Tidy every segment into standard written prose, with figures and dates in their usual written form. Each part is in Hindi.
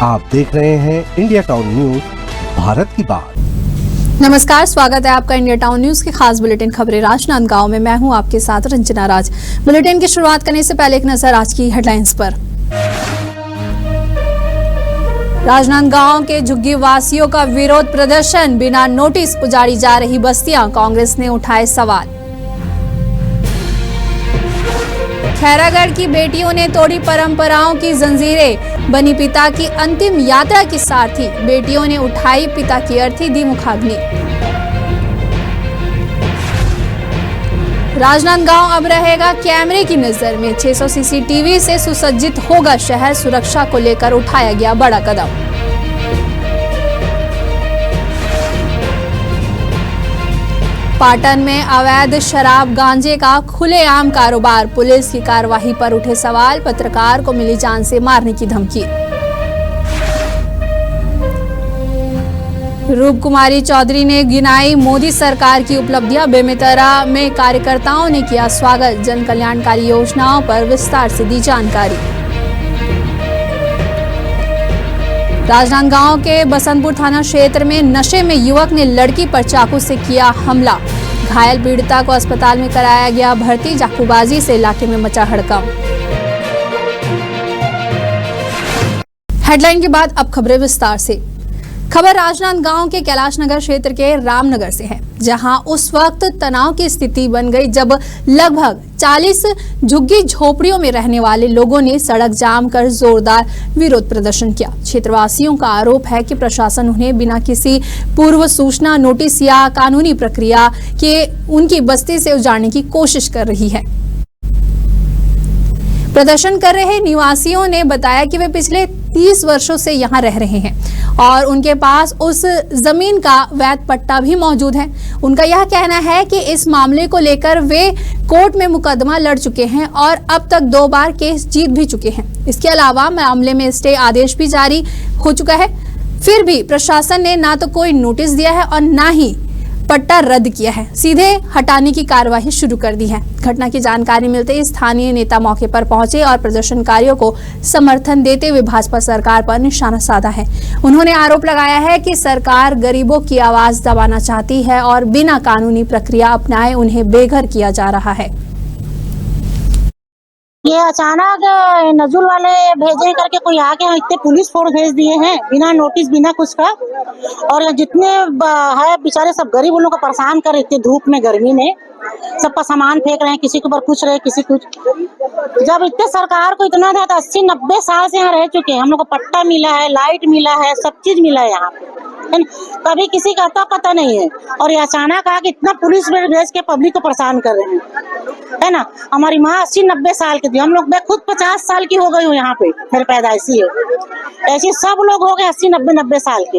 आप देख रहे हैं इंडिया टाउन न्यूज, भारत की बात। नमस्कार, स्वागत है आपका इंडिया टाउन न्यूज की खास बुलेटिन खबरें राजनांदगांव में। मैं हूं आपके साथ रंजना राज। बुलेटिन की शुरुआत करने से पहले एक नजर आज की हेडलाइंस पर। राजनांदगांव के झुग्गी वासियों का विरोध प्रदर्शन, बिना नोटिस उजाड़ी जा रही बस्तियां, कांग्रेस ने उठाए सवाल। खैरागढ़ की बेटियों ने तोड़ी परंपराओं की जंजीरें, बनी पिता की अंतिम यात्रा की सारथी, बेटियों ने उठाई पिता की अर्थी, दी मुखाग्नि। राजनांदगांव अब रहेगा कैमरे की नजर में, 600 सीसीटीवी से सुसज्जित होगा शहर, सुरक्षा को लेकर उठाया गया बड़ा कदम। पाटन में अवैध शराब गांजे का खुलेआम कारोबार, पुलिस की कार्रवाई पर उठे सवाल, पत्रकार को मिली जान से मारने की धमकी। रूप कुमारी चौधरी ने गिनाई मोदी सरकार की उपलब्धियां, बेमेतरा में कार्यकर्ताओं ने किया स्वागत, जन कल्याणकारी योजनाओं पर विस्तार से दी जानकारी। राजनांदगांव के बसंतपुर थाना क्षेत्र में नशे में युवक ने लड़की पर चाकू से किया हमला, घायल पीड़िता को अस्पताल में कराया गया भर्ती, चाकूबाजी से इलाके में मचा हड़कंप। हेडलाइन के बाद अब खबरें विस्तार से। खबर राजनांदगांव के कैलाश नगर क्षेत्र के रामनगर से है, जहां उस वक्त तनाव की स्थिति बन गई जब लगभग 40 झुग्गी झोपड़ियों में रहने वाले लोगों ने सड़क जाम कर जोरदार विरोध प्रदर्शन किया। क्षेत्रवासियों का आरोप है कि प्रशासन उन्हें बिना किसी पूर्व सूचना, नोटिस या कानूनी प्रक्रिया के उनकी बस्ती से उजाड़ने की कोशिश कर रही है। प्रदर्शन कर रहे निवासियों ने बताया कि वे पिछले 30 वर्षों से यहां रह रहे हैं और उनके पास उस जमीन का वैध पट्टा भी मौजूद है। उनका यह कहना है कि इस मामले को लेकर वे कोर्ट में मुकदमा लड़ चुके हैं और अब तक 2 बार केस जीत भी चुके हैं। इसके अलावा मामले में स्टे आदेश भी जारी हो चुका है, फिर भी प्रशासन ने ना तो कोई नोटिस दिया है और ना ही पट्टा रद्द किया है, सीधे हटाने की कार्यवाही शुरू कर दी है। घटना की जानकारी मिलते ही स्थानीय नेता मौके पर पहुंचे और प्रदर्शनकारियों को समर्थन देते हुए भाजपा सरकार पर निशाना साधा है। उन्होंने आरोप लगाया है कि सरकार गरीबों की आवाज दबाना चाहती है और बिना कानूनी प्रक्रिया अपनाए उन्हें बेघर किया जा रहा है। ये अचानक नजुल वाले भेजे करके कोई आके इतने पुलिस फोर्स भेज दिए हैं बिना नोटिस, बिना कुछ का। और जितने है बेचारे सब गरीब उन लोग को परेशान कर रहे, इतने धूप में, गर्मी में, सबका सामान फेंक रहे हैं, किसी के ऊपर पूछ रहे, किसी कुछ। जब इतने सरकार को इतना था, 80-90 साल से यहाँ रह चुके हैं, हम लोग को पट्टा मिला है, लाइट मिला है, सब चीज मिला है यहाँ पे, कभी किसी का अता पता नहीं है। और ये अचानक आके इतना पुलिस भेज के पब्लिक को परेशान कर रहे हैं, है ना। हमारी माँ 80-90 साल की थी, हम लोग, मैं खुद 50 साल की हो गई हूँ यहाँ पे, मेरे पैदाइशी है। ऐसे सब लोग हो गए 80-90 साल के।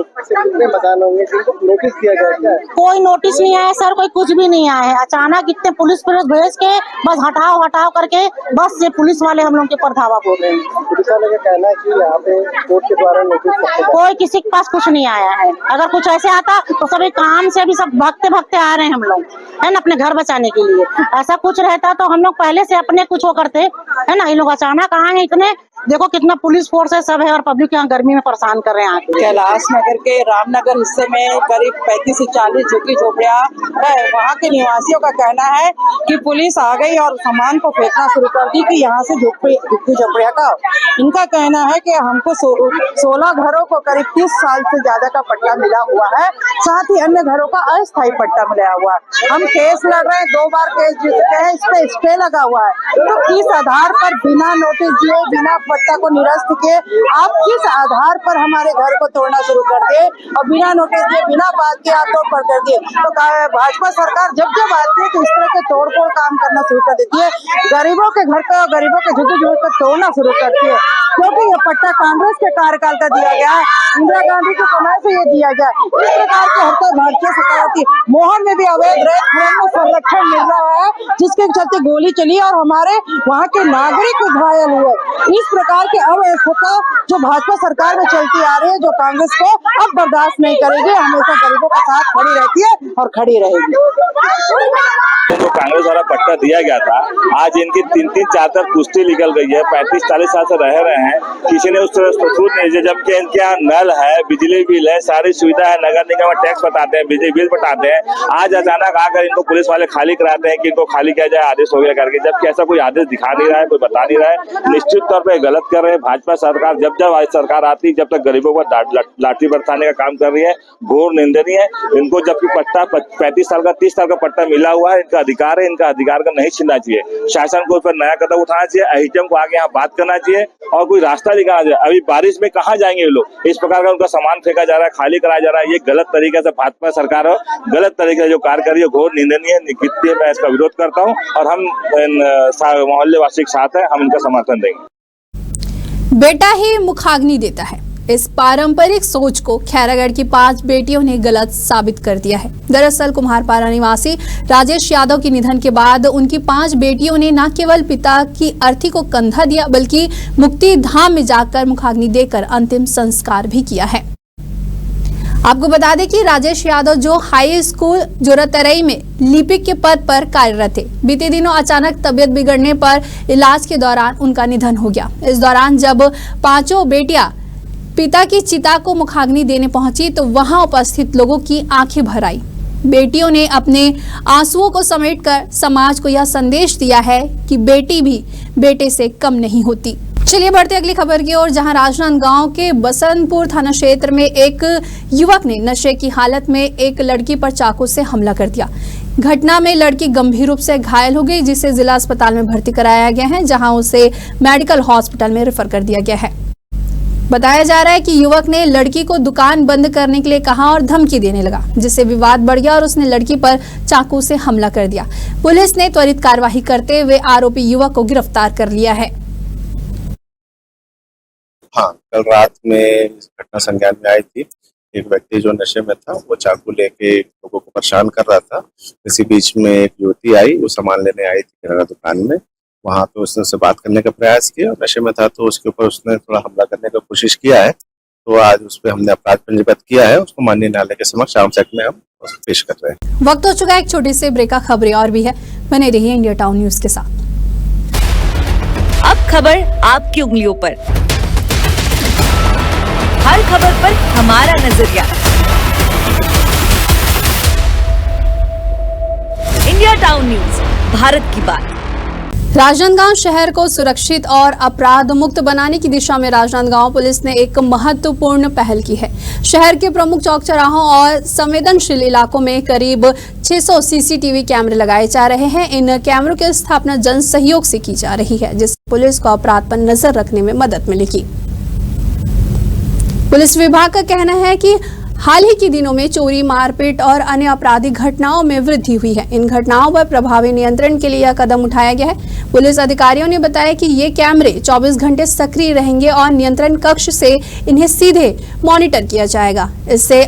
नोटिस किया गया? कोई नोटिस नहीं आया सर, कोई कुछ भी नहीं आया है। अचानक इतने पुलिस भेज के बस हटाओ हटाओ करके बस ये पुलिस वाले हम लोग के ऊपर धावा बोल रहे हैं। पुलिस वाले का कहना है कि यहाँ पे कोर्ट के द्वारा नोटिस, कोई किसी के पास कुछ नहीं आया है। अगर कुछ ऐसे आता तो सभी काम से भी सब भगते भगते आ रहे हैं हम लोग, है ना, अपने घर बचाने के लिए। ऐसा कुछ रहता तो हम लोग पहले से अपने कुछ वो करते, है ना। ये लोग अचानक आए इतने, देखो कितना पुलिस फोर्स है सब है, और पब्लिक यहाँ गर्मी में परेशान कर रहे हैं। कैलाश नगर के रामनगर हिस्से में करीब 35 से 40 झुग्गी झोपड़ियां है। वहाँ के निवासियों का कहना है कि पुलिस आ गई और सामान को फेंकना शुरू कर दी कि यहाँ से झुग्गी झोपड़ियां का। इनका कहना है कि हमको 16 घरों को करीब 30 साल से ज्यादा का पट्टा मिला हुआ है, साथ ही अन्य घरों का अस्थायी पट्टा मिला हुआ है। हम केस लड़ रहे हैं, 2 बार केस जीत चुके हैं, इस पे स्टे लगा हुआ है। तो किस आधार पर बिना नोटिस दिए, बिना पट्टा को निरस्त किए आप किस आधार पर हमारे घर को तोड़ना शुरू कर दिए और बिना नोटिस दिए, बिना बात के आप तोड़ कर दिए। तो भाजपा सरकार जब जब आती है तो इस तरह के तोड़-फोड़ काम करना शुरू कर देती है, गरीबों के घर का, गरीबों के झुग्गी झोपड़ियों को तोड़ना शुरू करती है। क्योंकि ये पट्टा कांग्रेस के कार्यकाल का दिया गया है, इंदिरा गांधी के समय से ये दिया गया। इस प्रकार की हरकत भारतीय सरकार होती है। मोहन में भी अवैध रेत खनन में संरक्षण मिल रहा है, जिसके चलते गोली चली और हमारे वहाँ के नागरिक घायल हुए। इस प्रकार की अव्यवस्था जो भाजपा सरकार में चलती आ रही है, जो कांग्रेस को अब बर्दाश्त नहीं करेगी, हमेशा गरीबों के साथ खड़ी रहती है और खड़ी रहेगी। इनको कांग्रेस द्वारा पट्टा दिया गया था, आज इनकी 3-4 पुष्टि निकल गई है। 35-40 साल से रह रहे हैं, किसी ने उस तरह सूद नहीं दिया, जबकि इनके यहाँ नल है, बिजली बिल है, सारी सुविधा है, नगर निगम में टैक्स बताते हैं, बिजली बिल बताते हैं। आज अचानक आकर इनको पुलिस वाले खाली कराते हैं कि इनको खाली किया जाए, आदेश हो गया करके, जबकि ऐसा कोई आदेश दिखा नहीं रहा है, कोई बता नहीं रहा है। निश्चित तौर पर गलत कर रहे हैं। भाजपा सरकार जब सरकार आती, जब तक गरीबों को लाठी बरसाने का काम कर रही है, घोर निंदनीय है। इनको जबकि पट्टा 35 साल का 30 साल का पट्टा मिला हुआ है, इनका अधिकार है, इनका अधिकार का नहीं छीनना चाहिए। शासन को उस पर नया कदम उठाना चाहिए, अहिजम को आगे यहाँ बात करना चाहिए और कोई रास्ता दिखाना चाहिए। अभी बारिश में कहाँ जाएंगे ये लोग? इस प्रकार का उनका सामान फेंका जा रहा है, खाली कराया जा रहा है। ये गलत तरीके से भाजपा सरकार गलत तरीके से जो कार्य कर रही है, घोर निंदनीय निकृत्य। मैं इसका विरोध करता हूँ और हम मोहल्ले वासी के साथ है, हम इनका समर्थन देंगे। बेटा ही मुखाग्नि देता है, इस पारंपरिक सोच को खैरागढ़ की 5 बेटियों ने गलत साबित कर दिया है। दरअसल कुम्हारपारा निवासी राजेश यादव के निधन के बाद उनकी 5 बेटियों ने न केवल पिता की अर्थी को कंधा दिया, बल्कि मुक्ति धाम में जाकर मुखाग्नि देकर अंतिम संस्कार भी किया है। आपको बता दें कि राजेश यादव जो हाई स्कूल जोरातरई में लिपिक के पद पर कार्यरत थे, बीते दिनों अचानक तबियत बिगड़ने पर इलाज के दौरान उनका निधन हो गया। इस दौरान जब 5 बेटियां पिता की चिता को मुखाग्नि देने पहुंची तो वहां उपस्थित लोगों की आंखें भर आई। बेटियों ने अपने आंसुओं को समेटकर समाज को यह संदेश दिया है कि बेटी भी बेटे से कम नहीं होती। चलिए बढ़ते अगली खबर की ओर, जहां राजनांदगांव के बसंतपुर थाना क्षेत्र में एक युवक ने नशे की हालत में एक लड़की पर चाकू से हमला कर दिया। घटना में लड़की गंभीर रूप से घायल हो गई, जिसे जिला अस्पताल में भर्ती कराया गया है, जहां उसे मेडिकल हॉस्पिटल में रेफर कर दिया गया है। बताया जा रहा है कि युवक ने लड़की को दुकान बंद करने के लिए कहा और धमकी देने लगा, जिससे विवाद बढ़ गया और उसने लड़की पर चाकू से हमला कर दिया। पुलिस ने त्वरित कार्यवाही करते हुए आरोपी युवक को गिरफ्तार कर लिया है। हाँ, कल रात में घटना संज्ञान में आई थी। एक व्यक्ति जो नशे में था वो चाकू लेके लोगों को परेशान कर रहा था। इसी बीच में एक युवती आई, वो सामान लेने आई थी किराना दुकान में। वहां पे उसने उससे बात करने का प्रयास किया, नशे में था तो उसके ऊपर उसने थोड़ा हमला करने का कोशिश किया है। तो आज उस पर हमने अपराध पंजीबद्ध किया है, उसको माननीय न्यायालय के समक्ष आर्म्स एक्ट में हम पेश कर रहे हैं। वक्त हो चुका है एक छोटे से ब्रेक का, खबरें और भी है, बने रहिए इंडिया टाउन न्यूज के साथ। अब खबर आपकी उंगलियों पर, हर खबर पर हमारा नजरिया। इंडिया टाउन न्यूज, भारत की बात। राजनांदगांव शहर को सुरक्षित और अपराध मुक्त बनाने की दिशा में राजनांदगांव पुलिस ने एक महत्वपूर्ण पहल की है। शहर के प्रमुख चौक चौराहों और संवेदनशील इलाकों में करीब 600 सीसीटीवी कैमरे लगाए जा रहे हैं। इन कैमरों की स्थापना जन सहयोग से की जा रही है, जिससे पुलिस को अपराध पर नजर रखने में मदद मिलेगी। पुलिस विभाग का कहना है कि हाल ही के दिनों में चोरी, मारपीट और अन्य आपराधिक घटनाओं में वृद्धि हुई है। इन घटनाओं पर प्रभावी नियंत्रण के लिए यह कदम उठाया गया है। पुलिस अधिकारियों ने बताया कि ये कैमरे 24 घंटे सक्रिय रहेंगे और नियंत्रण कक्ष से इन्हें सीधे मॉनिटर किया जाएगा। इससे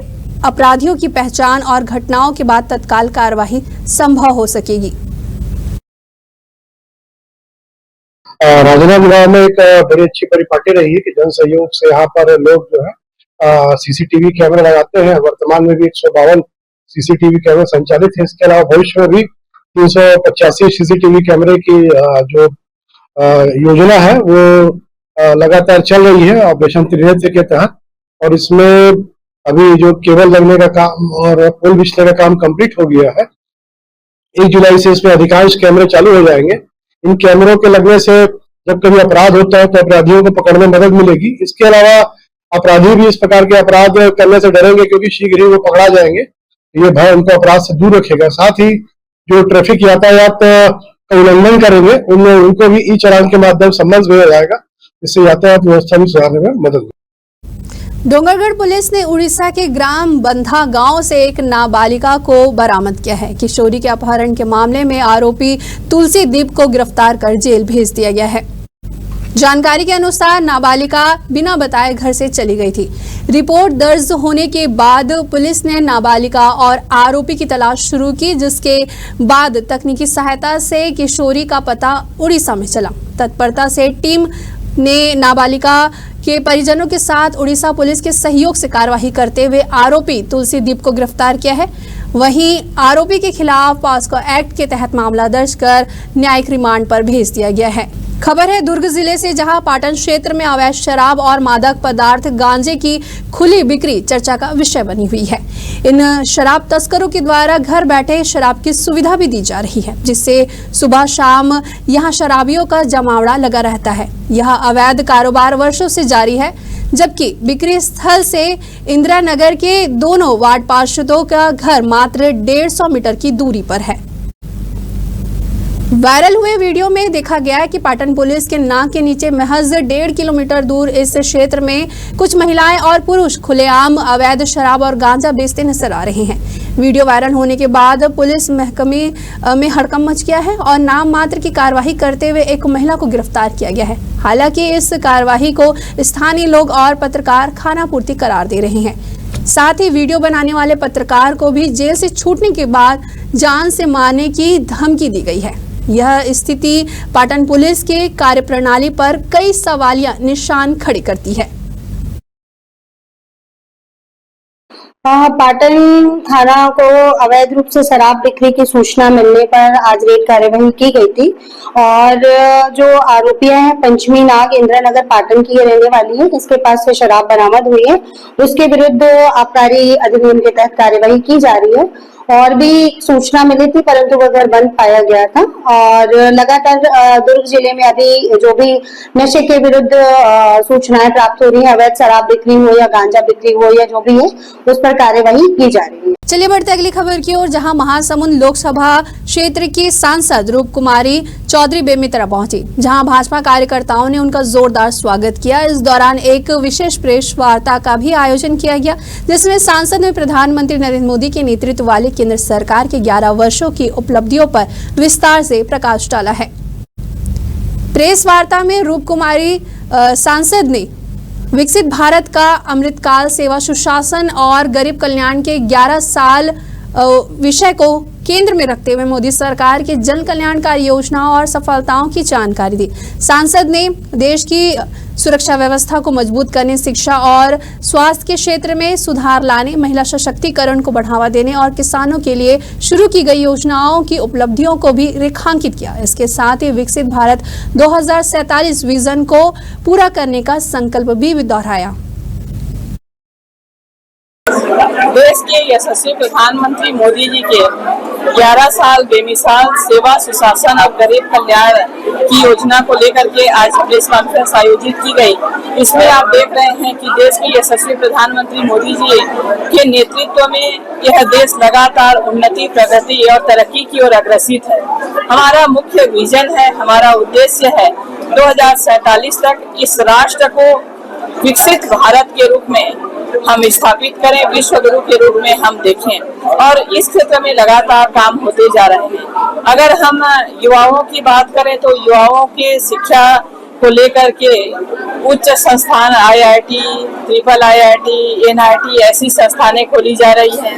अपराधियों की पहचान और घटनाओं के बाद तत्काल कार्यवाही संभव हो सकेगी। राजनांदगांव में एक बड़ी अच्छी परिपाटी रही है कि जन सहयोग से यहाँ पर लोग जो है सीसीटीवी कैमरे लगाते हैं। वर्तमान में भी 152 सीसीटीवी कैमरे संचालित है। इसके अलावा भविष्य में भी 385 सीसीटीवी कैमरे की जो योजना है वो लगातार चल रही है ऑपरेशन त्रिनेत्र के तहत। और इसमें अभी जो केबल लगने का काम और पोल बिछने का काम कंप्लीट हो गया है। 1 जुलाई से इसमें अधिकांश कैमरे चालू हो जाएंगे। इन कैमरों के लगने से जब कभी अपराध होता है तो अपराधियों को पकड़ने में मदद मिलेगी। इसके अलावा अपराधी भी इस प्रकार के अपराध करने से डरेंगे, क्योंकि शीघ्र ही वो पकड़ा जाएंगे। ये भय उनको अपराध से दूर रखेगा। साथ ही जो ट्रैफिक यातायात का उल्लंघन करेंगे उनको भी ई चालान के माध्यम से सम्मन भेजा जाएगा, जिससे यातायात व्यवस्था भी सुधारने में मदद मिलेगी। डोंगरगढ़ पुलिस ने उड़ीसा के ग्राम बंधा गांव से एक नाबालिगा को बरामद किया है। किशोरी के अपहरण के मामले में आरोपी तुलसी दीप को गिरफ्तार कर जेल भेज दिया गया है। जानकारी के अनुसार नाबालिगा बिना बताए घर से चली गई थी। रिपोर्ट दर्ज होने के बाद पुलिस ने नाबालिगा और आरोपी की तलाश शुरू की, जिसके बाद तकनीकी सहायता से किशोरी का पता उड़ीसा में चला। तत्परता से टीम ने नाबालिगा के परिजनों के साथ उड़ीसा पुलिस के सहयोग से कार्यवाही करते हुए आरोपी तुलसी दीप को गिरफ्तार किया है। वहीं आरोपी के खिलाफ पॉस्को एक्ट के तहत मामला दर्ज कर न्यायिक रिमांड पर भेज दिया गया है। खबर है दुर्ग जिले से, जहां पाटन क्षेत्र में अवैध शराब और मादक पदार्थ गांजे की खुली बिक्री चर्चा का विषय बनी हुई है। इन शराब तस्करों के द्वारा घर बैठे शराब की सुविधा भी दी जा रही है, जिससे सुबह शाम यहां शराबियों का जमावड़ा लगा रहता है। यह अवैध कारोबार वर्षों से जारी है, जबकि बिक्री स्थल से इंदिरा नगर के दोनों वार्ड पार्षदों का घर मात्र 150 मीटर की दूरी पर है। वायरल हुए वीडियो में देखा गया है कि पाटन पुलिस के नाक के नीचे महज 1.5 किलोमीटर दूर इस क्षेत्र में कुछ महिलाएं और पुरुष खुलेआम अवैध शराब और गांजा बेचते नजर आ रहे हैं। वीडियो वायरल होने के बाद पुलिस महकमे में हड़कंप मच गया है और नाम मात्र की कार्रवाई करते हुए एक महिला को गिरफ्तार किया गया है। हालांकि इस कार्रवाई को स्थानीय लोग और पत्रकार खानापूर्ति करार दे रहे हैं। साथ ही वीडियो बनाने वाले पत्रकार को भी जेल से छूटने के बाद जान से मारने की धमकी दी गई है। यह स्थिति पाटन पुलिस के कार्यप्रणाली पर कई सवालिया निशान खड़े करती है। पाटन थाना को अवैध रूप से शराब बिक्री की सूचना मिलने पर आज रेड कार्यवाही की गई थी और जो आरोपी है पंचमी नाग इंदिरा नगर पाटन की रहने वाली है, जिसके पास से शराब बरामद हुई है, उसके विरुद्ध आबकारी अधिनियम के तहत कार्यवाही की जा रही है। और भी सूचना मिली थी परंतु वह घर बंद पाया गया था और लगातार दुर्ग जिले में अभी जो भी नशे के विरुद्ध सूचनाएं प्राप्त हो रही है, अवैध शराब बिक्री हो या गांजा बिक्री हो या जो भी है, उस पर कार्यवाही की जा रही है। चलिए बढ़ते अगली खबर की ओर, जहां महासमुंद लोकसभा क्षेत्र की सांसद रूप कुमारी चौधरी बेमेतरा पहुंची, जहां भाजपा कार्यकर्ताओं ने उनका जोरदार स्वागत किया। इस दौरान एक विशेष प्रेस वार्ता का भी आयोजन किया गया, जिसमें सांसद ने प्रधानमंत्री नरेंद्र मोदी के नेतृत्व वाली केंद्र सरकार के 11 वर्षों की उपलब्धियों पर विस्तार से प्रकाश डाला है। प्रेस वार्ता में रूप कुमारी सांसद ने विकसित भारत का अमृतकाल, सेवा सुशासन और गरीब कल्याण के 11 साल विषय को केंद्र में रखते हुए मोदी सरकार के जन कल्याणकारी योजनाओं और सफलताओं की जानकारी दी। सांसद ने देश की सुरक्षा व्यवस्था को मजबूत करने, शिक्षा और स्वास्थ्य के क्षेत्र में सुधार लाने, महिला सशक्तिकरण को बढ़ावा देने और किसानों के लिए शुरू की गई योजनाओं की उपलब्धियों को भी रेखांकित किया। इसके साथ ही विकसित भारत 2047 विजन को पूरा करने का संकल्प भी दोहराया। देश के यशस्वी प्रधानमंत्री मोदी जी के 11 साल बेमिसाल सेवा सुशासन और गरीब कल्याण की योजना को लेकर के आज प्रेस कॉन्फ्रेंस आयोजित की गई। इसमें आप देख रहे हैं कि देश के यशस्वी प्रधानमंत्री मोदी जी के नेतृत्व में यह देश लगातार उन्नति, प्रगति और तरक्की की ओर अग्रसित है। हमारा मुख्य विजन है, हमारा उद्देश्य है 2047 तक इस राष्ट्र को विकसित भारत के रूप में हम स्थापित करें, विश्व गुरु के रूप में हम देखें और इस क्षेत्र में लगातार काम होते जा रहे हैं। अगर हम युवाओं की बात करें तो युवाओं के शिक्षा को लेकर के उच्च संस्थान IIT, ट्रिपल IIT, NIT ऐसी संस्थानें खोली जा रही हैं।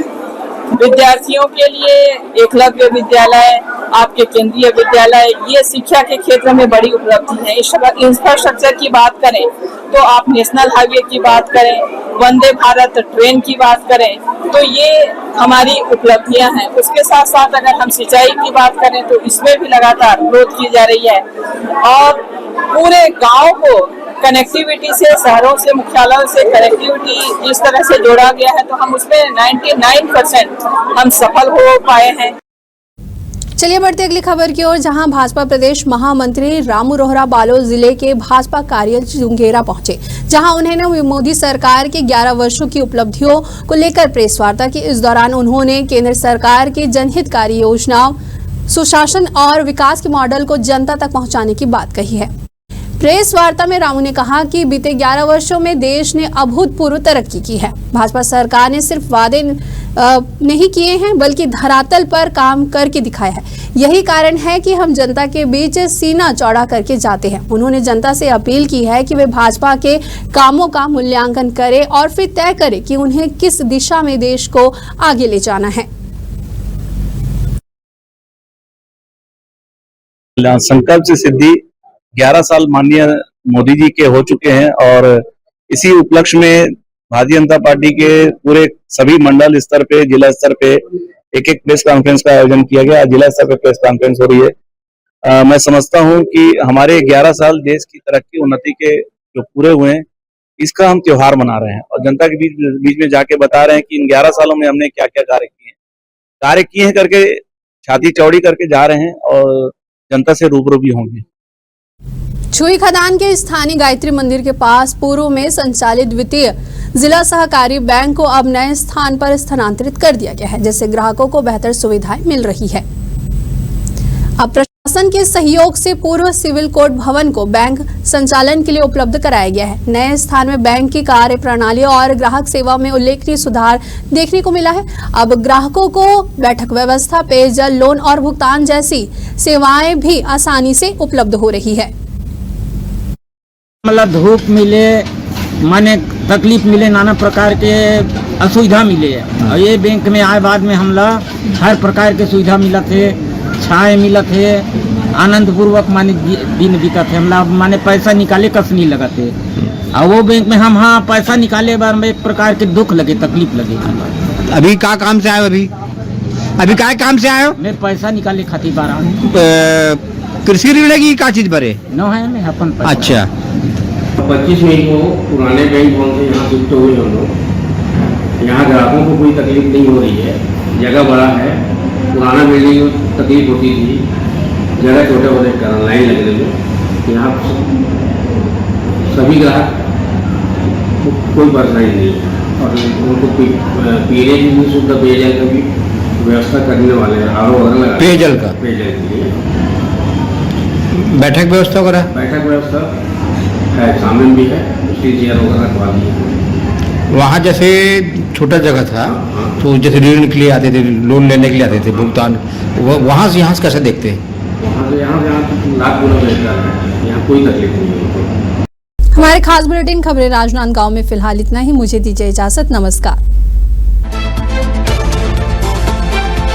विद्यार्थियों के लिए एकलव्य विद्यालय, आपके केंद्रीय विद्यालय, ये शिक्षा के क्षेत्र में बड़ी उपलब्धि है। इंफ्रास्ट्रक्चर की बात करें तो आप नेशनल हाईवे की बात करें, वंदे भारत ट्रेन की बात करें तो ये हमारी उपलब्धियां हैं। उसके साथ साथ अगर हम सिंचाई की बात करें तो इसमें भी लगातार ग्रोथ की जा रही है और पूरे गांव को कनेक्टिविटी से, शहरों से, मुख्यालयों से कनेक्टिविटी जिस तरह से जोड़ा गया है तो हम उसमें 99% हम सफल हो पाए हैं। चलिए बढ़ते अगली खबर की ओर, जहां भाजपा प्रदेश महामंत्री रामू रोहरा बालोद जिले के भाजपा कार्यालय जुंगेरा पहुंचे, जहां उन्होंने मोदी सरकार के 11 वर्षों की उपलब्धियों को लेकर प्रेस वार्ता की। इस दौरान उन्होंने केंद्र सरकार की जनहितकारी योजनाओं, सुशासन और विकास के मॉडल को जनता तक पहुंचाने की बात कही है। प्रेस वार्ता में रामू ने कहा कि बीते 11 वर्षों में देश ने अभूतपूर्व तरक्की की है। भाजपा सरकार ने सिर्फ वादे नहीं किए हैं बल्कि धरातल पर काम करके दिखाया है। यही कारण है कि हम जनता के बीच सीना चौड़ा करके जाते हैं। उन्होंने जनता से अपील की है कि वे भाजपा के कामों का मूल्यांकन करें और फिर तय करें कि उन्हें किस दिशा में देश को आगे ले जाना है। संकल्प से सिद्धि 11 साल माननीय मोदी जी के हो चुके हैं और इसी उपलक्ष्य में भारतीय जनता पार्टी के पूरे सभी मंडल स्तर पे, जिला स्तर पे एक एक प्रेस कॉन्फ्रेंस का आयोजन किया गया। जिला स्तर पर प्रेस कॉन्फ्रेंस हो रही है। मैं समझता हूं कि हमारे 11 साल देश की तरक्की उन्नति के जो पूरे हुए हैं, इसका हम त्योहार मना रहे हैं और जनता के बीच में जाके बता रहे हैं कि इन 11 सालों में हमने क्या क्या कार्य किए हैं करके छाती चौड़ी करके जा रहे हैं और जनता से रूबरू भी होंगे। छुई खदान के स्थानीय गायत्री मंदिर के पास पूर्व में संचालित द्वितीय जिला सहकारी बैंक को अब नए स्थान पर स्थानांतरित कर दिया गया है, जिससे ग्राहकों को बेहतर सुविधाएं मिल रही है। अब प्रशासन के सहयोग से पूर्व सिविल कोर्ट भवन को बैंक संचालन के लिए उपलब्ध कराया गया है। नए स्थान में बैंक की कार्य प्रणाली और ग्राहक सेवा में उल्लेखनीय सुधार देखने को मिला है। अब ग्राहकों को बैठक व्यवस्था, पेयजल, लोन और भुगतान जैसी सेवाएं भी आसानी से उपलब्ध हो रही है। मतलब धूप मिले, माने तकलीफ मिले, नाना प्रकार के असुविधा मिले और ये बैंक में आए बाद में हमला हर प्रकार के सुविधा मिला थे, छाए मिला थे, आनंद पूर्वक माने दिन बीता थे। हमला माने पैसा निकाले कस नहीं लगा थे और वो बैंक में हम हाँ पैसा निकाले बार में एक प्रकार के दुख लगे, तकलीफ लगे। अभी क्या काम से आए? अभी क्या काम से आए हो? मैं पैसा निकाले खातिर बार कृषि ऋण की क्या चीज भरे? न है मैं अपन पैसा। अच्छा, 25 मई को पुराने बैंक भवन से यहाँ शिफ्ट हुए हम लोग। यहाँ ग्राहकों को कोई तकलीफ नहीं हो रही है, जगह बड़ा है। पुराना बिल्डिंग में तकलीफ होती थी, जगह छोटे छोटे कारण लाइन लगने में। यहाँ सभी ग्राहक को कोई परेशानी नहीं है और उनको पीने की भी शुद्ध पेयजल की भी व्यवस्था करने वाले हैं। आरो वगैरह पेयजल के लिए बैठक व्यवस्था वगैरह? बैठक व्यवस्था है, सामने भी है, उसकी चेयर वगैरह रखवा दी है। वहाँ जैसे छोटा जगह था तो जैसे ऋण के लिए आते थे, लोन लेने के लिए आते थे, भुगतान वहाँ से यहाँ से कैसे देखते हैं? वहाँ से यहाँ लाख गुना बेहतर है, यहाँ कोई तकलीफ नहीं है। हमारे खास बुलेटिन खबरें राजनांदगांव में फिलहाल इतना ही। मुझे दीजिए इजाजत, नमस्कार।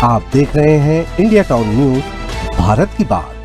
आप देख रहे हैं इंडिया टाउन न्यूज, भारत की बात।